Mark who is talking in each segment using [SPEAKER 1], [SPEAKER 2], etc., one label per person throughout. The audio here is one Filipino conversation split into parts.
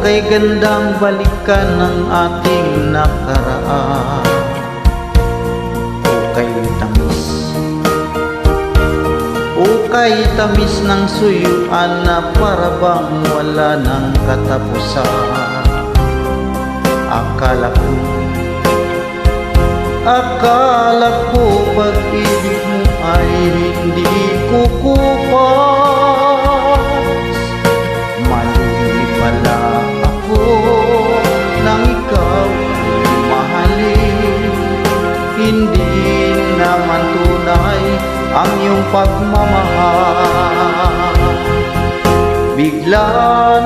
[SPEAKER 1] kay gandang balikan ng ating nakaraan. Kay tamis ng suyuan na parabang wala ng katapusan. Akala ko pag-ibig mo ay hindi kukupas. Mali pala ako nang ikaw mahalin. Hindi naman tunay ang iyong pagmamahal. Bigla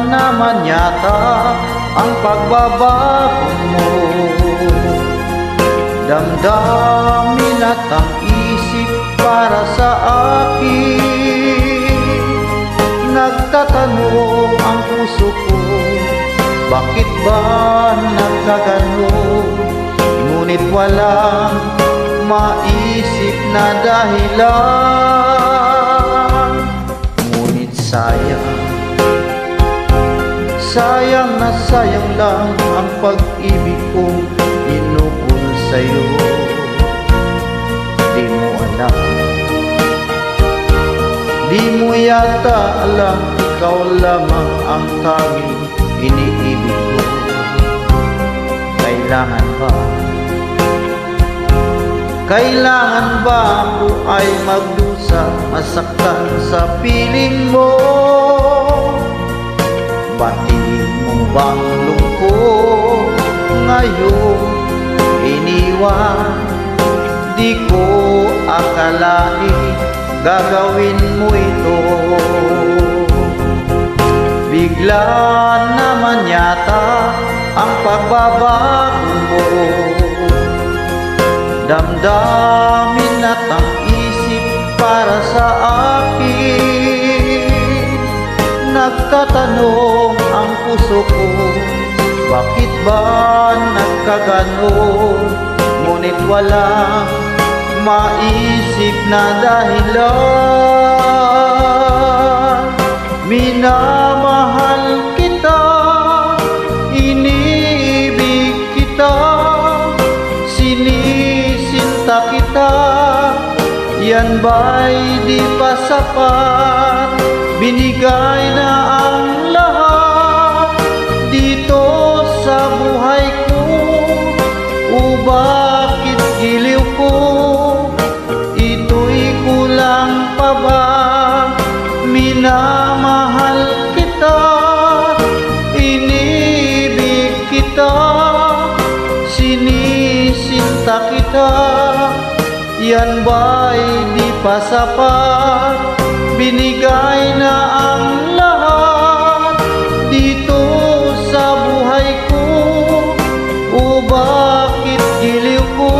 [SPEAKER 1] naman yata ang pagbabago mo. Damdamin at ang isip para sa akin. Nagtatanong ang puso ko, bakit ba nagkaganon? Ngunit walang maisip na dahilan. Ngunit sayang na sayang lang ang pag-ibig kong inukol sa'yo. Di mo alam, di mo yata alam, ikaw lamang ang tanging iniibig ko. Kailangan ba ako ay magdusa, masaktan sa piling mo? Batid mo bang lungkot ngayong iniwan? Di ko akalain gagawin mo ito. Bigla naman yata ang pagbabago mo. Damdamin at ang isip para sa akin. Nagtatanong ang puso ko, bakit ba nagkaganon? Ngunit walang maisip na dahilan. Minamahal kita, iniibig kita, sinisinta kita. Yan ba'y di pa sapat? Binigay na ang lahat dito sa buhay ko. O bakit giliw ko? Ito'y kulang pa ba? Minamahal kita, iniibig kita, sinisinta kita. Yan ba'y di pa sapat? Binigay na ang lahat dito sa buhay ko. O bakit giliw ko?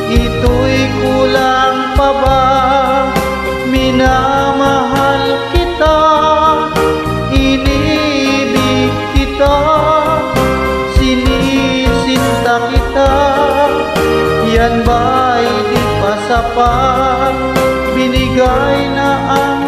[SPEAKER 1] Ito'y kulang pa ba? Minamahal kita, iniibig kita, sinisinta kita. Yan ba'y di pa sapat? Binigay na ang